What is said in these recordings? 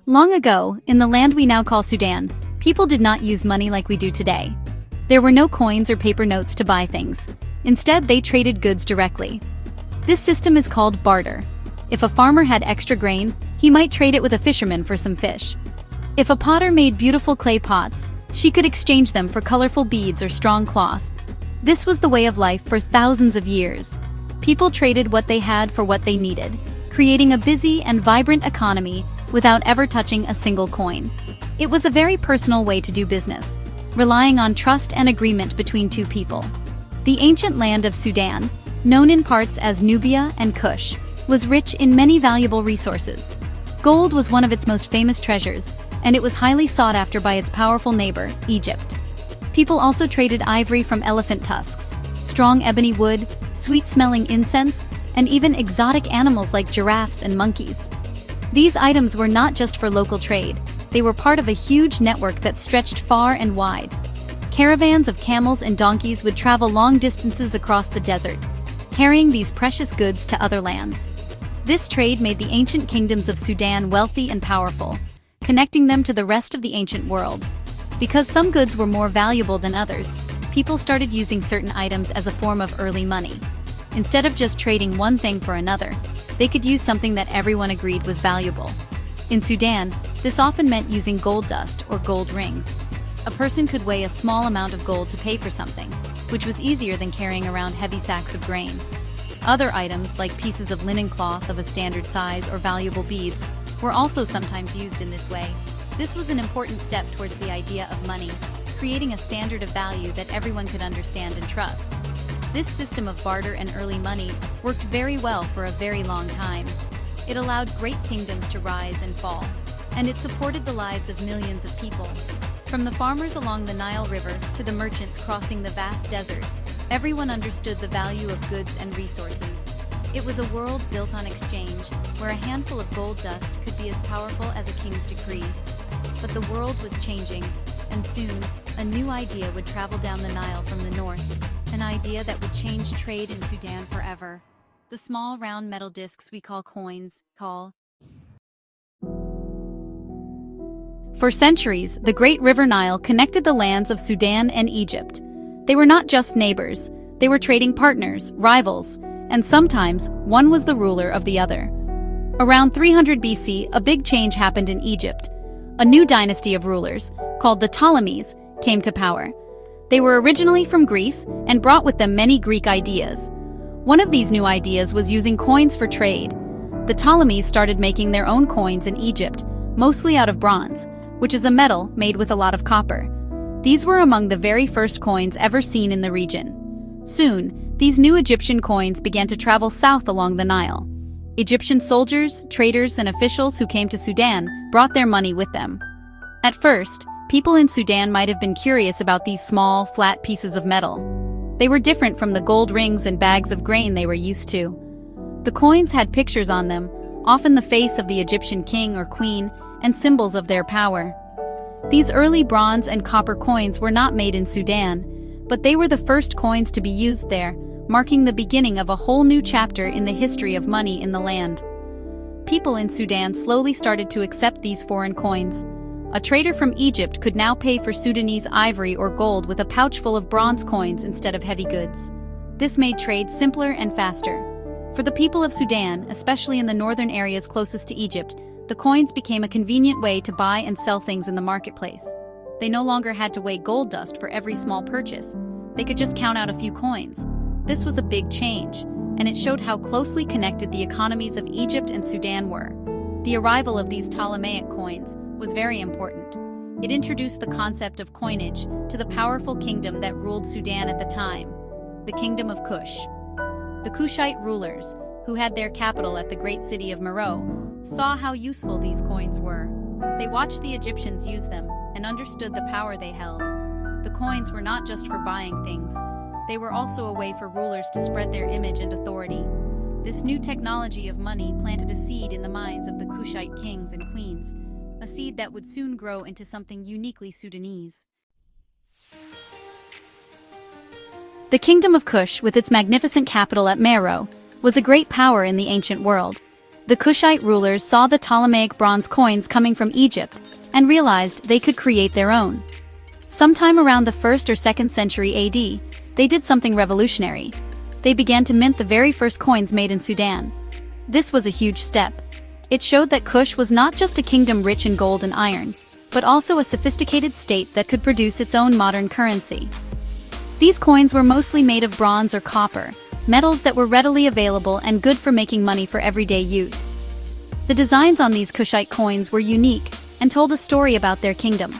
Long ago, in the land we now call Sudan, people did not use money like we do today. There were no coins or paper notes to buy things. Instead, they traded goods directly. This system is called barter. If a farmer had extra grain, he might trade it with a fisherman for some fish. If a potter made beautiful clay pots, she could exchange them for colorful beads or strong cloth. This was the way of life for thousands of years. People traded what they had for what they needed, creating a busy and vibrant economy without ever touching a single coin. It was a very personal way to do business, relying on trust and agreement between two people. The ancient land of Sudan, known in parts as Nubia and Kush, was rich in many valuable resources. Gold was one of its most famous treasures, and it was highly sought after by its powerful neighbor, Egypt. People also traded ivory from elephant tusks, strong ebony wood, sweet-smelling incense, and even exotic animals like giraffes and monkeys. These items were not just for local trade, they were part of a huge network that stretched far and wide. Caravans of camels and donkeys would travel long distances across the desert, carrying these precious goods to other lands. This trade made the ancient kingdoms of Sudan wealthy and powerful, connecting them to the rest of the ancient world. Because some goods were more valuable than others, people started using certain items as a form of early money. Instead of just trading one thing for another, they could use something that everyone agreed was valuable. In Sudan, this often meant using gold dust or gold rings. A person could weigh a small amount of gold to pay for something, which was easier than carrying around heavy sacks of grain. Other items, like pieces of linen cloth of a standard size or valuable beads, were also sometimes used in this way. This was an important step towards the idea of money, creating a standard of value that everyone could understand and trust. This system of barter and early money worked very well for a very long time. It allowed great kingdoms to rise and fall, and it supported the lives of millions of people. From the farmers along the Nile River to the merchants crossing the vast desert, everyone understood the value of goods and resources. It was a world built on exchange, where a handful of gold dust could be as powerful as a king's decree. But the world was changing, and soon, a new idea would travel down the Nile from the north, an idea that would change trade in Sudan forever. The small round metal discs we call coins, For centuries, the Great River Nile connected the lands of Sudan and Egypt. They were not just neighbors, they were trading partners, rivals, and sometimes one was the ruler of the other. Around 300 BC, a big change happened in Egypt. A new dynasty of rulers, called the Ptolemies, came to power. They were originally from Greece and brought with them many Greek ideas. One of these new ideas was using coins for trade. The Ptolemies started making their own coins in Egypt, mostly out of bronze, which is a metal made with a lot of copper. These were among the very first coins ever seen in the region. Soon, these new Egyptian coins began to travel south along the Nile. Egyptian soldiers, traders, and officials who came to Sudan brought their money with them. At first, people in Sudan might have been curious about these small, flat pieces of metal. They were different from the gold rings and bags of grain they were used to. The coins had pictures on them, often the face of the Egyptian king or queen, and symbols of their power. These early bronze and copper coins were not made in Sudan, but they were the first coins to be used there, marking the beginning of a whole new chapter in the history of money in the land. People in Sudan slowly started to accept these foreign coins. A trader from Egypt could now pay for Sudanese ivory or gold with a pouch full of bronze coins instead of heavy goods. This made trade simpler and faster. For the people of Sudan, especially in the northern areas closest to Egypt, the coins became a convenient way to buy and sell things in the marketplace. They no longer had to weigh gold dust for every small purchase. They could just count out a few coins. This was a big change, and it showed how closely connected the economies of Egypt and Sudan were. The arrival of these Ptolemaic coins was very important. It introduced the concept of coinage to the powerful kingdom that ruled Sudan at the time, the Kingdom of Kush. The Kushite rulers, who had their capital at the great city of Meroe, saw how useful these coins were. They watched the Egyptians use them and understood the power they held. The coins were not just for buying things, they were also a way for rulers to spread their image and authority. This new technology of money planted a seed in the minds of the Kushite kings and queens, a seed that would soon grow into something uniquely Sudanese. The Kingdom of Kush, with its magnificent capital at Meroe, was a great power in the ancient world. The Kushite rulers saw the Ptolemaic bronze coins coming from Egypt and realized they could create their own. Sometime around the 1st or 2nd century AD, they did something revolutionary. They began to mint the very first coins made in Sudan. This was a huge step. It showed that Kush was not just a kingdom rich in gold and iron, but also a sophisticated state that could produce its own modern currency. These coins were mostly made of bronze or copper, metals that were readily available and good for making money for everyday use. The designs on these Kushite coins were unique and told a story about their kingdom.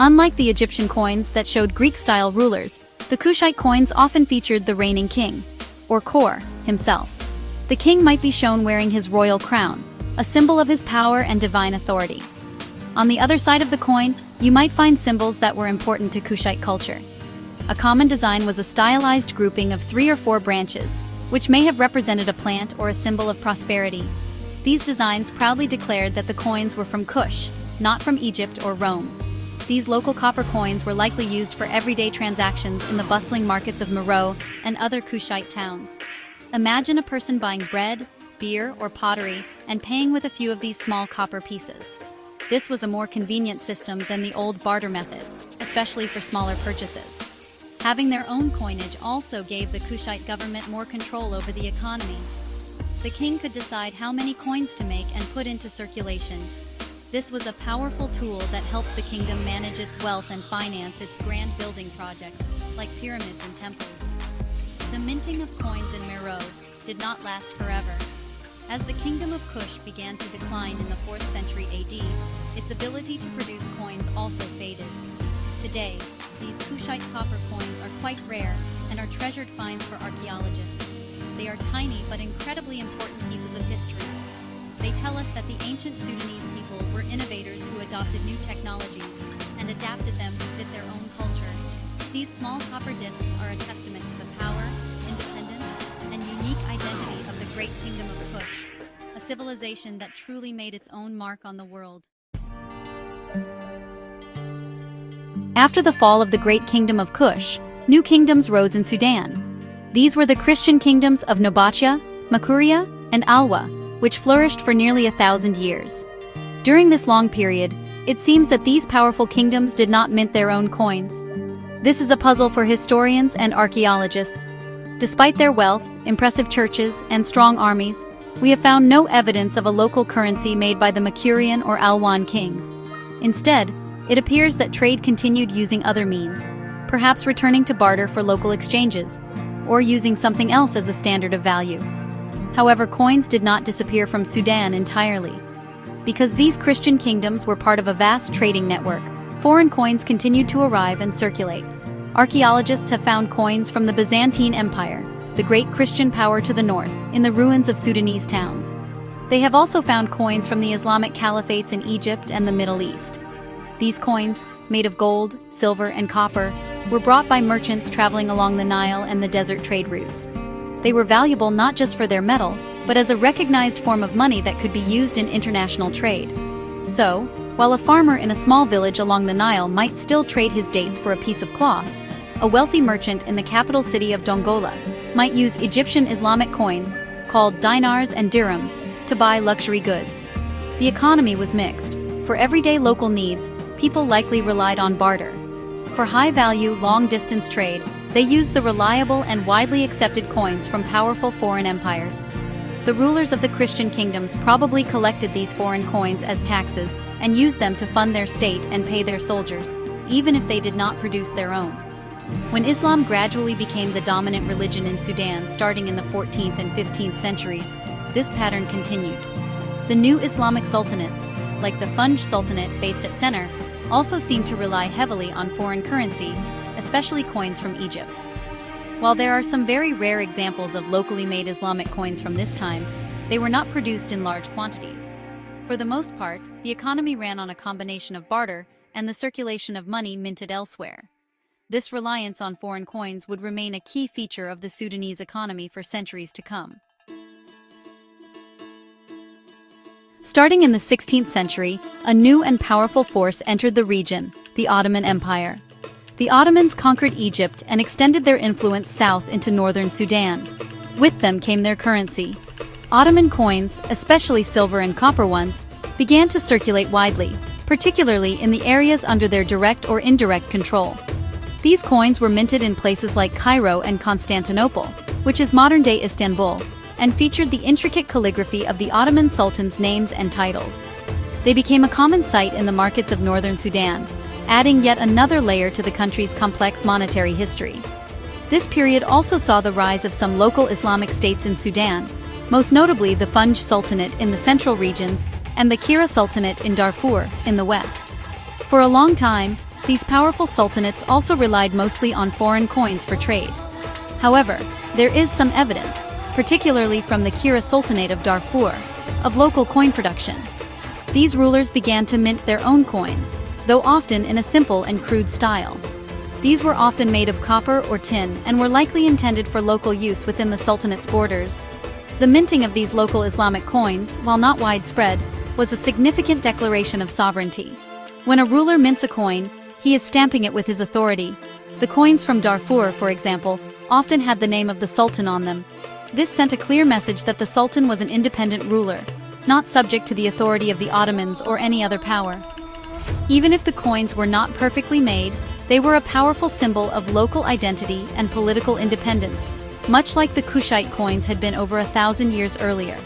Unlike the Egyptian coins that showed Greek-style rulers, the Kushite coins often featured the reigning king, or Kor, himself. The king might be shown wearing his royal crown, a symbol of his power and divine authority. On the other side of the coin, you might find symbols that were important to Kushite culture. A common design was a stylized grouping of 3 or 4 branches, which may have represented a plant or a symbol of prosperity. These designs proudly declared that the coins were from Kush, not from Egypt or Rome. These local copper coins were likely used for everyday transactions in the bustling markets of Meroe and other Kushite towns. Imagine a person buying bread, beer, or pottery and paying with a few of these small copper pieces. This was a more convenient system than the old barter method, especially for smaller purchases. Having their own coinage also gave the Kushite government more control over the economy. The king could decide how many coins to make and put into circulation. This was a powerful tool that helped the kingdom manage its wealth and finance its grand building projects, like pyramids and temples. The minting of coins in Meroe did not last forever. As the Kingdom of Kush began to decline in the 4th century AD, its ability to produce coins also faded. Today, these Kushite copper coins are quite rare and are treasured finds for archaeologists. They are tiny but incredibly important pieces of history. They tell us that the ancient Sudanese people were innovators who adopted new technologies and adapted them to fit their own culture. These small copper discs are a testament to the power, independence, and unique identity of the great Kingdom of Kush, a civilization that truly made its own mark on the world. After the fall of the great Kingdom of Kush, new kingdoms rose in Sudan. These were the Christian kingdoms of Nobatia, Makuria, and Alwa, which flourished for nearly 1,000 years. During this long period, it seems that these powerful kingdoms did not mint their own coins. This is a puzzle for historians and archaeologists. Despite their wealth, impressive churches, and strong armies, we have found no evidence of a local currency made by the Makurian or Alwan kings. Instead, it appears that trade continued using other means, perhaps returning to barter for local exchanges, or using something else as a standard of value. However, coins did not disappear from Sudan entirely. Because these Christian kingdoms were part of a vast trading network, foreign coins continued to arrive and circulate. Archaeologists have found coins from the Byzantine Empire, the great Christian power to the north, in the ruins of Sudanese towns. They have also found coins from the Islamic caliphates in Egypt and the Middle East. These coins, made of gold, silver, and copper, were brought by merchants traveling along the Nile and the desert trade routes. They were valuable not just for their metal, but as a recognized form of money that could be used in international trade. So, while a farmer in a small village along the Nile might still trade his dates for a piece of cloth, a wealthy merchant in the capital city of Dongola might use Egyptian Islamic coins, called dinars and dirhams, to buy luxury goods. The economy was mixed. For everyday local needs, people likely relied on barter. For high-value, long-distance trade, they used the reliable and widely accepted coins from powerful foreign empires. The rulers of the Christian kingdoms probably collected these foreign coins as taxes and used them to fund their state and pay their soldiers, even if they did not produce their own. When Islam gradually became the dominant religion in Sudan starting in the 14th and 15th centuries, this pattern continued. The new Islamic sultanates, like the Funj Sultanate based at Sennar, also seemed to rely heavily on foreign currency, especially coins from Egypt. While there are some very rare examples of locally made Islamic coins from this time, they were not produced in large quantities. For the most part, the economy ran on a combination of barter and the circulation of money minted elsewhere. This reliance on foreign coins would remain a key feature of the Sudanese economy for centuries to come. Starting in the 16th century, a new and powerful force entered the region, the Ottoman Empire. The Ottomans conquered Egypt and extended their influence south into northern Sudan. With them came their currency. Ottoman coins, especially silver and copper ones, began to circulate widely, particularly in the areas under their direct or indirect control. These coins were minted in places like Cairo and Constantinople, which is modern-day Istanbul, and featured the intricate calligraphy of the Ottoman sultans' names and titles. They became a common sight in the markets of northern Sudan, adding yet another layer to the country's complex monetary history. This period also saw the rise of some local Islamic states in Sudan, most notably the Funj Sultanate in the central regions and the Kira Sultanate in Darfur in the west. For a long time, these powerful sultanates also relied mostly on foreign coins for trade. However, there is some evidence, particularly from the Kira Sultanate of Darfur, of local coin production. These rulers began to mint their own coins, though often in a simple and crude style. These were often made of copper or tin and were likely intended for local use within the Sultanate's borders. The minting of these local Islamic coins, while not widespread, was a significant declaration of sovereignty. When a ruler mints a coin, he is stamping it with his authority. The coins from Darfur, for example, often had the name of the Sultan on them. This sent a clear message that the Sultan was an independent ruler, not subject to the authority of the Ottomans or any other power. Even if the coins were not perfectly made, they were a powerful symbol of local identity and political independence, much like the Kushite coins had been over 1,000 years earlier.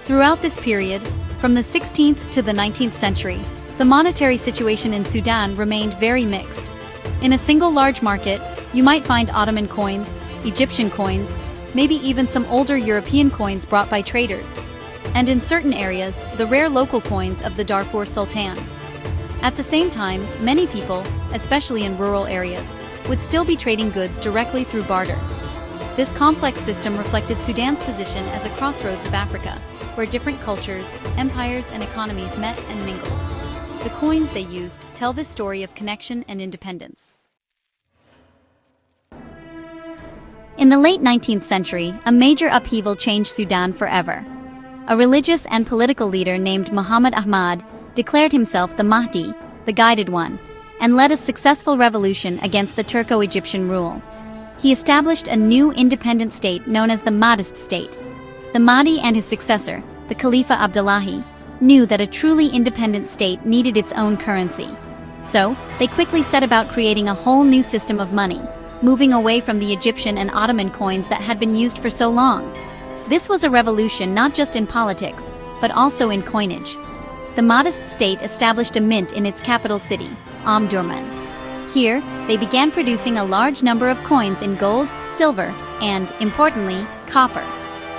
Throughout this period, from the 16th to the 19th century, the monetary situation in Sudan remained very mixed. In a single large market, you might find Ottoman coins, Egyptian coins, maybe even some older European coins brought by traders, and in certain areas, the rare local coins of the Darfur Sultan. At the same time, many people, especially in rural areas, would still be trading goods directly through barter. This complex system reflected Sudan's position as a crossroads of Africa, where different cultures, empires, and economies met and mingled. The coins they used tell this story of connection and independence. In the late 19th century, a major upheaval changed Sudan forever. A religious and political leader named Muhammad Ahmad declared himself the Mahdi, the Guided One, and led a successful revolution against the Turco-Egyptian rule. He established a new independent state known as the Mahdist State. The Mahdi and his successor, the Khalifa Abdullahi, knew that a truly independent state needed its own currency. So, they quickly set about creating a whole new system of money, moving away from the Egyptian and Ottoman coins that had been used for so long. This was a revolution not just in politics, but also in coinage. The Mahdist State established a mint in its capital city, Omdurman. Here, they began producing a large number of coins in gold, silver, and, importantly, copper.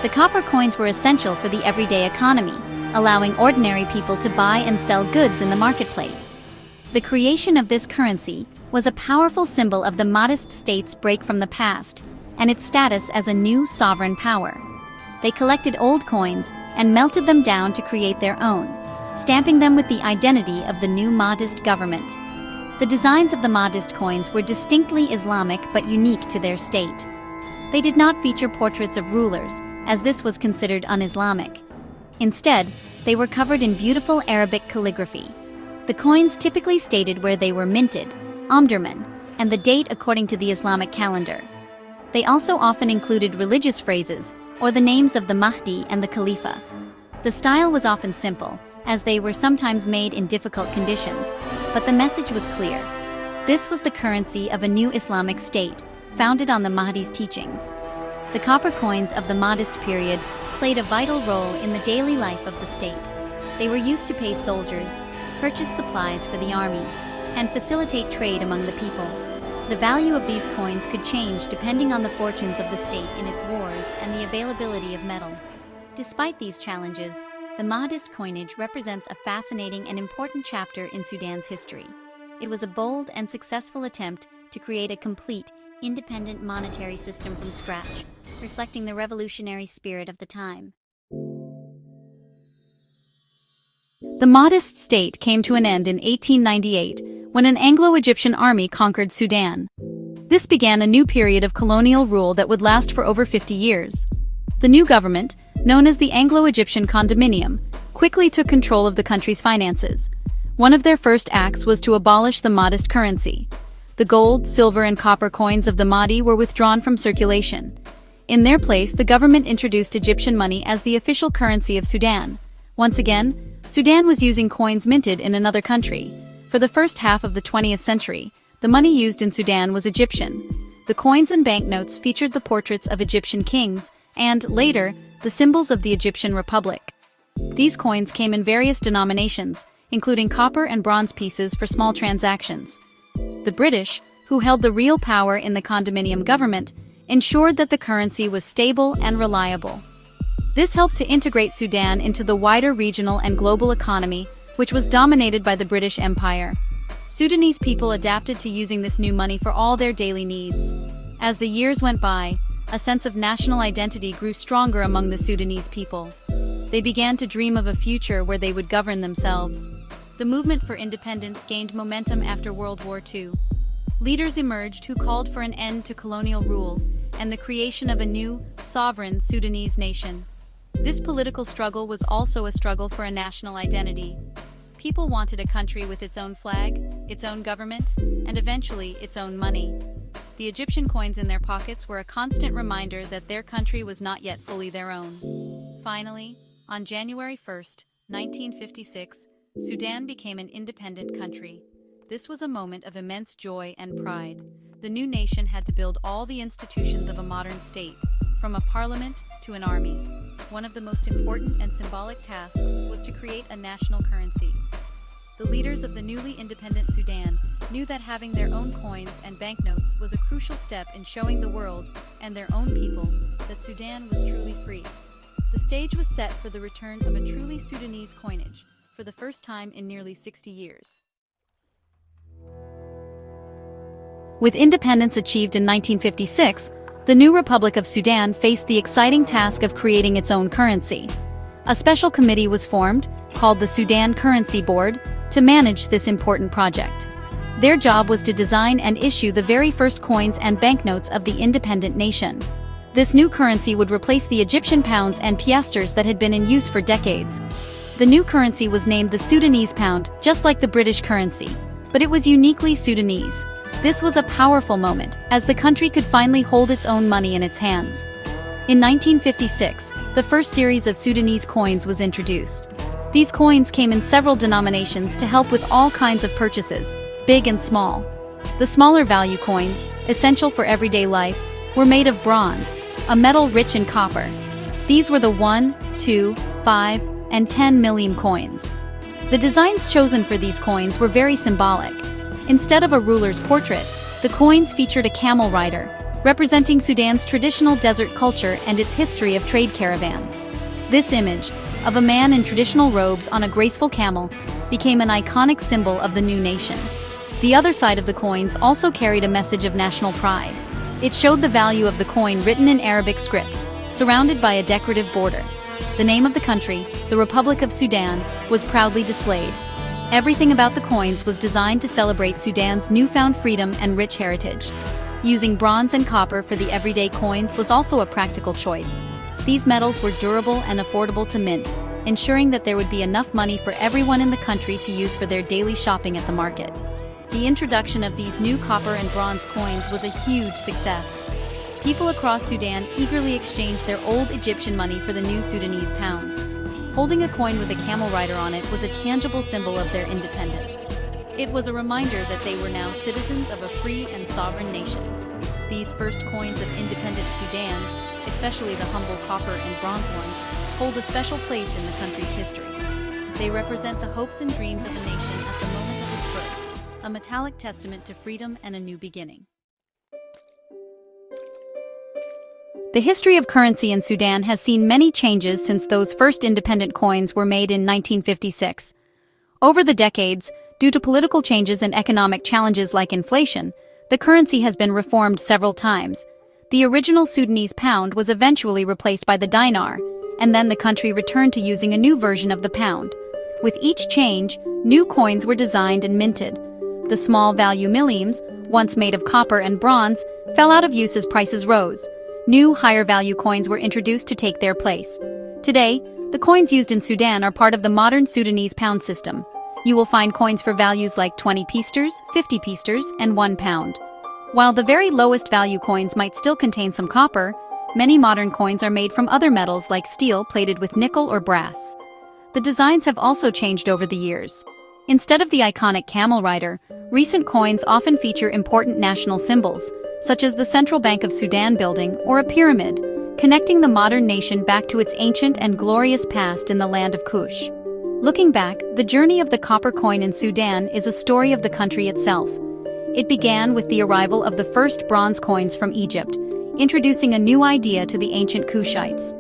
The copper coins were essential for the everyday economy, allowing ordinary people to buy and sell goods in the marketplace. The creation of this currency was a powerful symbol of the Mahdist State's break from the past and its status as a new sovereign power. They collected old coins and melted them down to create their own, stamping them with the identity of the new Mahdist government. The designs of the Mahdist coins were distinctly Islamic but unique to their state. They did not feature portraits of rulers, as this was considered un-Islamic. Instead, they were covered in beautiful Arabic calligraphy. The coins typically stated where they were minted, Omdurman, and the date according to the Islamic calendar. They also often included religious phrases or the names of the Mahdi and the Khalifa. The style was often simple, as they were sometimes made in difficult conditions, but the message was clear. This was the currency of a new Islamic state, founded on the Mahdi's teachings. The copper coins of the Mahdist period played a vital role in the daily life of the state. They were used to pay soldiers, purchase supplies for the army, and facilitate trade among the people. The value of these coins could change depending on the fortunes of the state in its wars and the availability of metal. Despite these challenges, the Mahdist coinage represents a fascinating and important chapter in Sudan's history. It was a bold and successful attempt to create a complete, independent monetary system from scratch, reflecting the revolutionary spirit of the time. The Mahdist State came to an end in 1898 when an Anglo-Egyptian army conquered Sudan. This began a new period of colonial rule that would last for over 50 years. The new government, known as the Anglo-Egyptian Condominium, quickly took control of the country's finances. One of their first acts was to abolish the Mahdist currency. The gold, silver, and copper coins of the Mahdi were withdrawn from circulation. In their place, the government introduced Egyptian money as the official currency of Sudan. Once again, Sudan was using coins minted in another country. For the first half of the 20th century, the money used in Sudan was Egyptian. The coins and banknotes featured the portraits of Egyptian kings and, later, the symbols of the Egyptian Republic. These coins came in various denominations, including copper and bronze pieces for small transactions. The British, who held the real power in the condominium government, ensured that the currency was stable and reliable. This helped to integrate Sudan into the wider regional and global economy, which was dominated by the British Empire. Sudanese people adapted to using this new money for all their daily needs. As the years went by, a sense of national identity grew stronger among the Sudanese people. They began to dream of a future where they would govern themselves. The movement for independence gained momentum after World War II. Leaders emerged who called for an end to colonial rule and the creation of a new, sovereign Sudanese nation. This political struggle was also a struggle for a national identity. People wanted a country with its own flag, its own government, and eventually its own money. The Egyptian coins in their pockets were a constant reminder that their country was not yet fully their own. Finally, on January 1, 1956, Sudan became an independent country. This was a moment of immense joy and pride. The new nation had to build all the institutions of a modern state, from a parliament to an army. One of the most important and symbolic tasks was to create a national currency. The leaders of the newly independent Sudan knew that having their own coins and banknotes was a crucial step in showing the world and their own people that Sudan was truly free. The stage was set for the return of a truly Sudanese coinage, for the first time in nearly 60 years. With independence achieved in 1956, the new Republic of Sudan faced the exciting task of creating its own currency. A special committee was formed, called the Sudan Currency Board, to manage this important project. Their job was to design and issue the very first coins and banknotes of the independent nation. This new currency would replace the Egyptian pounds and piastres that had been in use for decades. The new currency was named the Sudanese pound, just like the British currency, but it was uniquely Sudanese. This was a powerful moment, as the country could finally hold its own money in its hands. In 1956, the first series of Sudanese coins was introduced. These coins came in several denominations to help with all kinds of purchases, big and small. The smaller value coins, essential for everyday life, were made of bronze, a metal rich in copper. These were the 1, 2, 5, and 10 millim coins. The designs chosen for these coins were very symbolic. Instead of a ruler's portrait, the coins featured a camel rider, representing Sudan's traditional desert culture and its history of trade caravans. This image, of a man in traditional robes on a graceful camel, became an iconic symbol of the new nation. The other side of the coins also carried a message of national pride. It showed the value of the coin written in Arabic script, surrounded by a decorative border. The name of the country, the Republic of Sudan, was proudly displayed. Everything about the coins was designed to celebrate Sudan's newfound freedom and rich heritage. Using bronze and copper for the everyday coins was also a practical choice. These metals were durable and affordable to mint, ensuring that there would be enough money for everyone in the country to use for their daily shopping at the market. The introduction of these new copper and bronze coins was a huge success. People across Sudan eagerly exchanged their old Egyptian money for the new Sudanese pounds. Holding a coin with a camel rider on it was a tangible symbol of their independence. It was a reminder that they were now citizens of a free and sovereign nation. These first coins of independent Sudan, especially the humble copper and bronze ones, hold a special place in the country's history. They represent the hopes and dreams of a nation at the moment of its birth, a metallic testament to freedom and a new beginning. The history of currency in Sudan has seen many changes since those first independent coins were made in 1956. Over the decades, due to political changes and economic challenges like inflation, the currency has been reformed several times. The original Sudanese pound was eventually replaced by the dinar, and then the country returned to using a new version of the pound. With each change, new coins were designed and minted. The small value millimes, once made of copper and bronze, fell out of use as prices rose. New, higher-value coins were introduced to take their place. Today, the coins used in Sudan are part of the modern Sudanese pound system. You will find coins for values like 20 piastres, 50 piastres, and 1 pound. While the very lowest value coins might still contain some copper, Many modern coins are made from other metals like steel plated with nickel or brass. The designs have also changed over the years. Instead of the iconic camel rider, recent coins often feature important national symbols, such as the Central Bank of Sudan building or a pyramid, connecting the modern nation back to its ancient and glorious past in the land of Kush. Looking back, the journey of the copper coin in Sudan is a story of the country itself. It began with the arrival of the first bronze coins from Egypt, introducing a new idea to the ancient Kushites.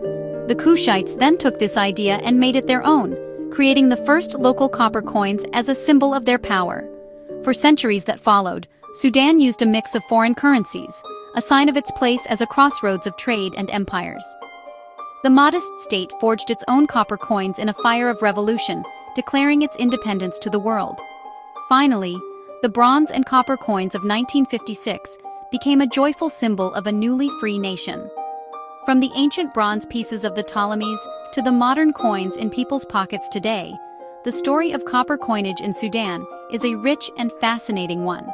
The Kushites then took this idea and made it their own, creating the first local copper coins as a symbol of their power. For centuries that followed, Sudan used a mix of foreign currencies, a sign of its place as a crossroads of trade and empires. The Mahdist State forged its own copper coins in a fire of revolution, declaring its independence to the world. Finally, the bronze and copper coins of 1956 became a joyful symbol of a newly free nation. From the ancient bronze pieces of the Ptolemies to the modern coins in people's pockets today, the story of copper coinage in Sudan is a rich and fascinating one.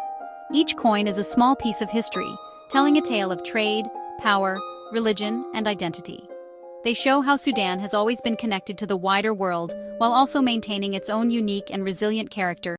Each coin is a small piece of history, telling a tale of trade, power, religion, and identity. They show how Sudan has always been connected to the wider world while also maintaining its own unique and resilient character.